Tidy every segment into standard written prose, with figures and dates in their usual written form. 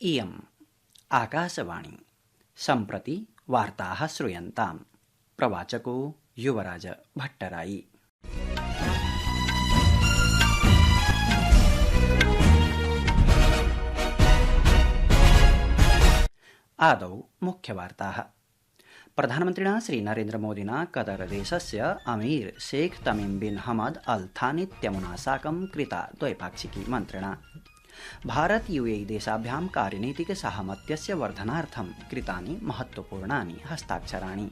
इयम् आकाशवाणी सम्प्रति वार्ताः श्रूयन्ताम्। प्रवाचको युवराज भट्टराई। आदौ मुख्यवार्ताः। प्रधानमन्त्रिणा श्री नरेन्द्र मोदिना कतर देशस्य अमीर शेख तमीम बिन हमद अल थानी इत्यमुना साकं कृता द्वैपाक्षिकी मन्त्रणा भारत यूएई देशाभ्यां कार्यनीतिक साहमत्यस्य वर्धनार्थं कृतानि महत्वपूर्णानि हस्ताक्षराणि।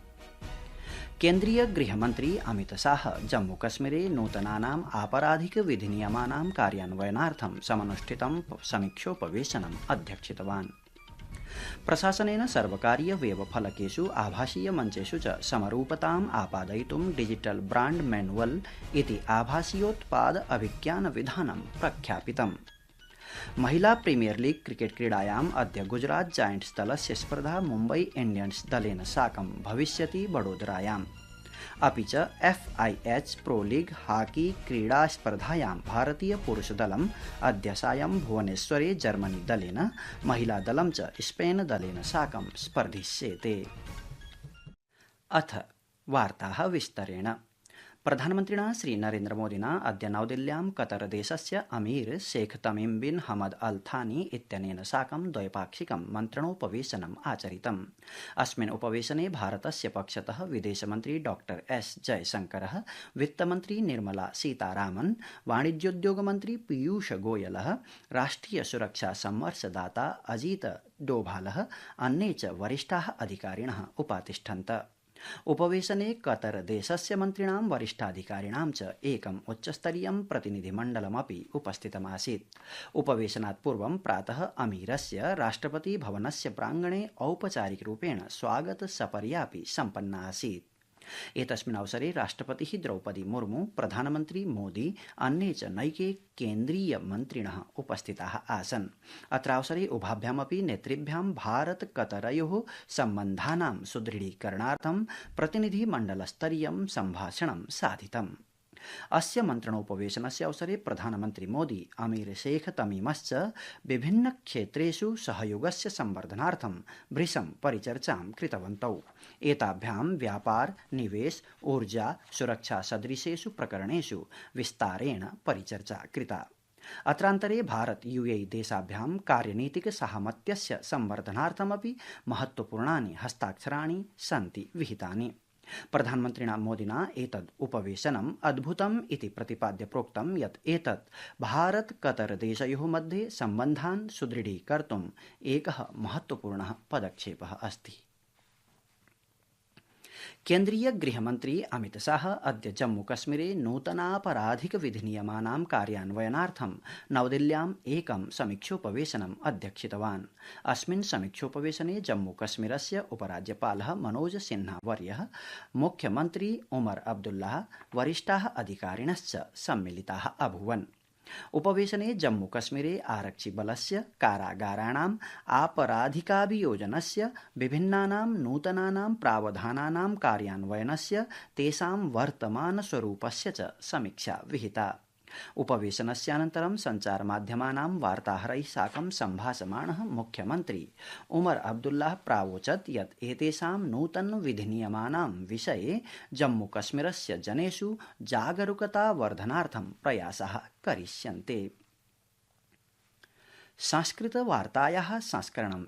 केन्द्रीय गृहमन्त्री अमित शाह जम्मूकश्मीरे नूतनानाम् आपराधिक विधिनियमानां कार्यान्वयनार्थं समनुष्ठितं समीक्षोपवेशनम् अध्यक्षितवान्। प्रशासनेन सर्वकारीय वेबफलकेषु आभासीय मञ्चेषु च समरूपताम् आपादयितुं डिजिटल ब्रांड मैनुअल इति आभासीयोत्पाद अभिज्ञान विधानं प्रख्यापितम्। महिला प्रीमियर लीग क्रिकेट क्रीडायाम् अद्य गुजरात जायंट्स दलस्य स्पर्धा मुम्बई इंडियन्स दलेन साकं भविष्यति वडोदरायाम्। अपि च FIH प्रो लीग हाकी क्रीडा स्पर्धायां भारतीय पुरुषदलम् अद्य सायं भुवनेश्वरे जर्मनी दलेन महिला दलं च स्पेन दलेन साकं स्पर्धिष्येते। अथ वार्ताः विस्तरेण। प्रधानमन्त्रिणा श्री नरेन्द्र मोदिना अद्य नवदिल्ल्यां कतर देशस्य अमीर शेख तमीम बिन हमद अल थानी इत्यनेन साकं द्वैपाक्षिकं मन्त्रणोपवेशनम् आचरितम्। अस्मिन् उपवेशने भारतस्य पक्षतः विदेशमन्त्री डॉक्टर S जयशंकरः, वित्तमन्त्री निर्मला सीतारामन्, वाणिज्योद्योगमन्त्री पीयूष गोयलः, राष्ट्रिय सुरक्षा संवर्षदाता अजीत डोभालः, अन्ये च वरिष्ठाः अधिकारिणः उपातिष्ठन्त। उपवेशने कतर देशस्य मन्त्रिणां वरिष्ठाधिकारिणां च एकम् उच्चस्तरीयं प्रतिनिधिमण्डलमपि उपस्थितमासीत्। उपवेशनात् पूर्वं प्रातः अमीरस्य राष्ट्रपति भवनस्य प्राङ्गणे औपचारिकरूपेण स्वागत सपर्यापि सम्पन्ना आसीत्। एतस्मिन् अवसरे राष्ट्रपतिः द्रौपदी मुर्मू, प्रधानमन्त्री मोदी, अन्ये च नैके केन्द्रीय मन्त्रिणः उपस्थिताः आसन्। अत्रावसरे उभाभ्यामपि नेतृभ्यां भारत कतरयोः सम्बन्धानां सुदृढीकरणार्थं प्रतिनिधिमण्डलस्तरीयं सम्भाषणं साधितम्। अस्य मन्त्रणोपवेशनस्य अवसरे प्रधानमन्त्री मोदी अमीर शेख तमीमश्च विभिन्न क्षेत्रेषु सहयोगस्य संवर्धनार्थं भृशं परिचर्चां कृतवन्तौ। एताभ्यां व्यापार, निवेश, ऊर्जा, सुरक्षा सदृशेषु प्रकरणेषु विस्तारेण परिचर्चा कृता। अत्रान्तरे भारत यूएई देशाभ्यां कार्यनीतिक साहमत्यस्य संवर्धनार्थमपि महत्वपूर्णानि हस्ताक्षराणि सन्ति विहितानि। प्रधानमन्त्रिणा मोदिना एतद् उपवेशनम् अद्भुतम् इति प्रतिपाद्य प्रोक्तं यत् एतत् भारत कतर देशयोः मध्ये सम्बन्धान् सुदृढीकर्तुम् एकः महत्वपूर्णः पदक्षेपः अस्ति। केन्द्रीय गृहमन्त्री अमित शाह अद्य जम्मूकश्मीरे नूतनापराधिक विधिनियमानां कार्यान्वयनार्थं नवदिल्ल्याम् एकं समीक्षोपवेशनम् अध्यक्षितवान्। अस्मिन् समीक्षोपवेशने जम्मूकश्मीरस्य उपराज्यपालः मनोज सिन्हा वर्यः, मुख्यमन्त्री उमर अब्दुल्लाह, वरिष्ठाः अधिकारिणश्च सम्मिलिताः अभूवन्। उपवेशने जम्मूकश्मीरे आरक्षिबलस्य कारागाराणाम् आपराधिकाभियोजनस्य विभिन्नानां नूतनानां प्रावधानानां कार्यान्वयनस्य तेषां वर्तमानस्वरूपस्य च समीक्षा विहिता। उपवेशनस्यानन्तरं सञ्चारमाध्यमानां वार्ताहरैः साकं सम्भाषमाणः मुख्यमन्त्री उमर अब्दुल्लाह प्रावोचत् यत् एतेषां नूतन विधिनियमानां विषये जम्मूकश्मीरस्य जनेषु जागरूकतावर्धनार्थं प्रयासाः करिष्यन्ते। संस्कृतवार्तायाः संस्करणम्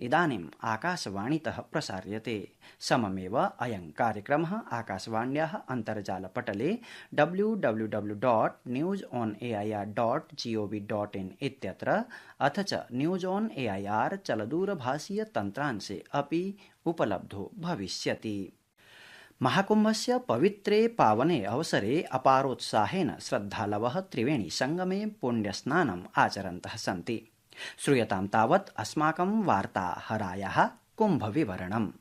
इदानीम् आकाशवाणीतः प्रसार्यते। सममेव अयं कार्यक्रमः आकाशवाण्याः अन्तर्जालपटले www.newsonair.gov.in इत्यत्र अथ च न्यूज ऑन एआईआर चलदूरभाषीय तन्त्रांशे अपि उपलब्धो भविष्यति। महाकुम्भस्य पवित्रे पावने अवसरे अपारोत्साहेन श्रद्धालवः त्रिवेणी संगमे पुण्यस्नानम् आचरन्तः सन्ति। श्रूयतां तावत् अस्माकं वार्ताहरायाः कुम्भविवरणम्।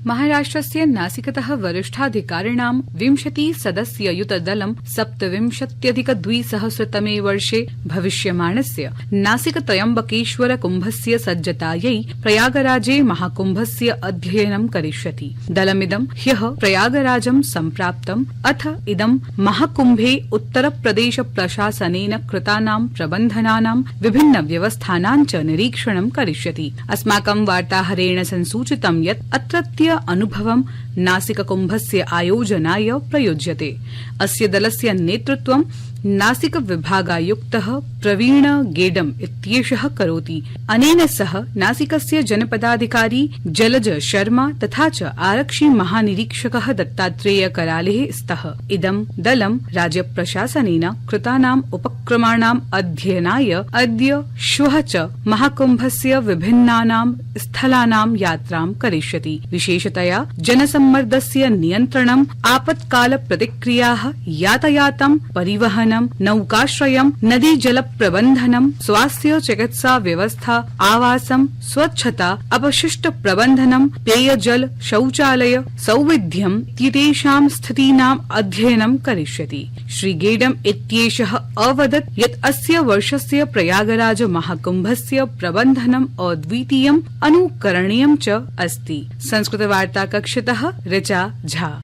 महाराष्ट्रस्य नासिकतः वरिष्ठाधिकारिणां 20 सदस्ययुतदलं 27,200तमे वर्षे भविष्यमाणस्य नासिक त्र्यम्बकेश्वर कुम्भस्य सज्जतायै प्रयागराजे महाकुम्भस्य अध्ययनं करिष्यति। दलमिदं ह्यः प्रयागराजं सम्प्राप्तम्। अथ इदं महाकुम्भे उत्तरप्रदेश प्रशासनेन कृतानां प्रबन्धनानां विभिन्न व्यवस्थानां च निरीक्षणं करिष्यति। अस्माकं वार्ताहरेण संसूचितं यत् अत्रत्य अनुभवं नासिककुम्भस्य आयोजनाय प्रयुज्यते। अस्य दलस्य नेतृत्वं नासिक विभागायुक्तः प्रवीण गेडम इत्येषः करोति। अनेन सह नासिकस्य जनपदाधिकारी जलज शर्मा तथा च आरक्षि महानिरीक्षकः दत्तात्रेय करालेः स्तः। इदं दलं राज्यप्रशासनेन कृतानाम् उपक्रमाणाम् अध्ययनाय अद्य श्वः च महाकुम्भस्य विभिन्नानां स्थलानां यात्रां करिष्यति। विशेषतया जनसम्मर्दस्य नियन्त्रणम्, आपत्काल प्रतिक्रियाः, यातायातं, परिवहनं, नौकाश्रयं, नदी जल प्रबन्धनं, स्वास्थ्य चिकित्सा व्यवस्था, आवासं, स्वच्छता, अपशिष्ट प्रबन्धनं, पेयजल, शौचालय, सौविध्यम् इत्येतेषां स्थितीनाम् अध्ययनं करिष्यति। श्री गेडम इत्येषः अवदत् यत् अस्य वर्षस्य प्रयागराज महाकुम्भस्य प्रबन्धनम् अद्वितीयम्, अनुकरणीयं च अस्ति। संस्कृतवार्ता कक्षतः ऋचा झा।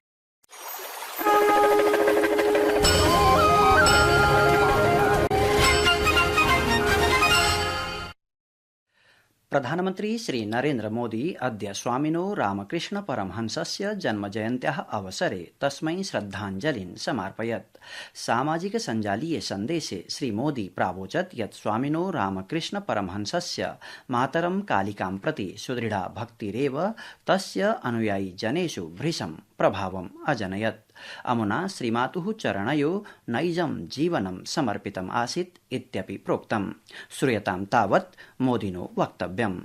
प्रधानमन्त्री श्री नरेन्द्र मोदी अद्य स्वामिनो रामकृष्ण परमहंसस्य जन्मजयन्त्याः अवसरे तस्मै श्रद्धाञ्जलिं समर्पयत्। सामाजिक सञ्जालीय सन्देशे श्री मोदी प्रावोचत् यत् स्वामिनो रामकृष्ण परमहंसस्य मातरं कालिकां प्रति सुदृढा भक्तिरेव तस्य अनुयायी जनेषु भृशं प्रभावम् अजनयत्। अमुना श्रीमातुः चरणयो नैजं जीवनं समर्पितम् आसीत् इत्यपि प्रोक्तम्। श्रूयतां तावत् मोदिनो वक्तव्यम्।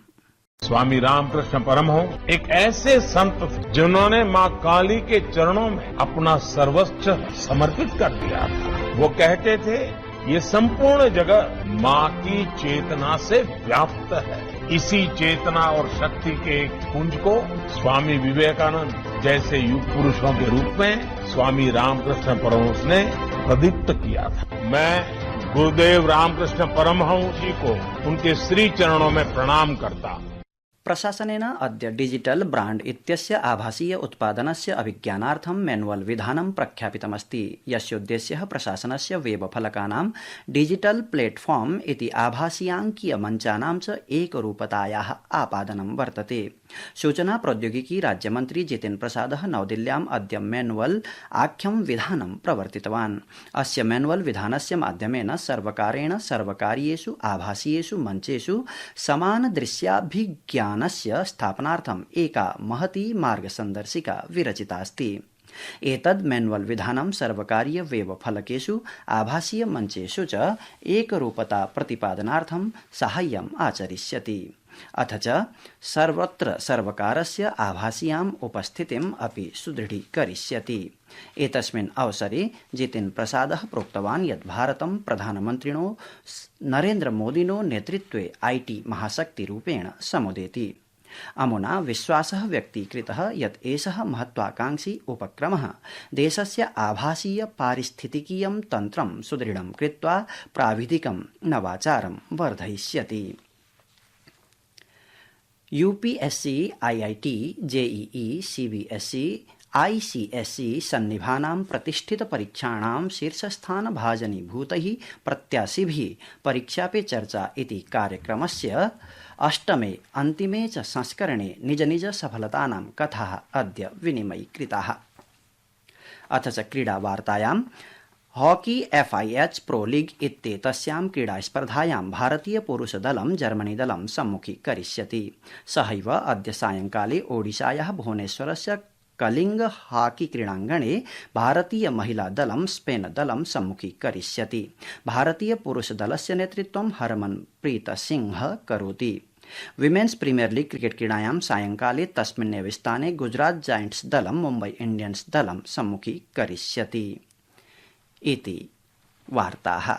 स्वामी रामकृष्ण परमहंस एक ऐसे संत जिन्होंने मां काली के चरणों में अपना सर्वस्व समर्पित कर दिया था। वो कहते थे, ये संपूर्ण जगत मां की चेतना से व्याप्त है। इसी चेतना और शक्ति के एक पुंज को स्वामी विवेकानंद जैसे युग पुरुषों के रूप में स्वामी रामकृष्ण परमहंस ने प्रदीप्त किया था। मैं गुरुदेव रामकृष्ण परमहंस जी को उनके श्री चरणों में प्रणाम करता हूं। प्रशासनेन अद्य डिजिटल ब्रांड इत्यस्य आभासीय उत्पादनस्य अभिज्ञानार्थं मैनुअल विधानं प्रख्यापितमस्ति। यस्योद्देश्यः प्रशासनस्य वेब फलकानां डिजिटल प्लेटफॉर्म इति आभासीयाङ्कीय मञ्चानां च एकरूपतायाः आपादनं वर्तते। सूचना प्रौद्योगिकी राज्यमन्त्री जितेन्द्र प्रसादः नवदिल्ल्याम् अद्य मैनुअल आख्यं विधानं प्रवर्तितवान्। अस्य मैनुअल विधानस्य माध्यमेन सर्वकारेण सर्वकारीयेषु आभासीयेषु मञ्चेषु समानदृश्याभिज्ञानस्य स्थापनार्थम् एका महती मार्गसन्दर्शिका विरचितास्ति। एतद् मैनुअल विधानं सर्वकारीय वेब फलकेषु आभासीय मञ्चेषु च एकरूपता प्रतिपादनार्थं साहाय्यम् आचरिष्यति। अथ च सर्वत्र सर्वकारस्य आभासीयाम् उपस्थितिम् अपि सुदृढीकरिष्यति। एतस्मिन् अवसरे जितेन्द्र प्रसादः प्रोक्तवान् यत् भारतं प्रधानमन्त्रिणो नरेन्द्र मोदिनो नेतृत्वे IT महाशक्तिरूपेण समुदेति। अमुना विश्वासः व्यक्तीकृतः यत् एषः महत्वाकांक्षी उपक्रमः देशस्य आभासीय पारिस्थितिकीयं तन्त्रं सुदृढं कृत्वा प्राविधिकं नवाचारं वर्धयिष्यति। UPSC, IIT, JEE, CBSE, ICSE सन्निभानां प्रतिष्ठित परीक्षाणां शीर्षस्थानभाजनीभूतैः प्रत्याशिभिः परीक्षा पे चर्चा इति कार्यक्रमस्य अष्टमे अन्तिमे च संस्करणे निज निज सफलतानां कथाः अद्य विनिमयीकृताः। अथ च क्रीडावार्तायां हॉकी FIH प्रो लीग इत्येतस्यां क्रीडास्पर्धायां भारतीय पुरुषदलं जर्मनीदलं सम्मुखीकरिष्यति। सहैव अद्य सायंकाले ओडिशायाः भुवनेश्वरस्य कलिंग हॉकी क्रीडाङ्गणे भारतीय महिलादलं स्पेनदलं सम्मुखीकरिष्यति। भारतीय पुरुषदलस्य नेतृत्वं हरमनप्रीत सिंह करोति। विमेन्स प्रीमियर लीग क्रिकेट क्रीडायां सायंकाले तस्मिन्नेव स्थाने गुजरात जायंट्स दलं मुम्बई इंडियंस दलं सम्मुखीकरिष्यति। इति वार्ताः।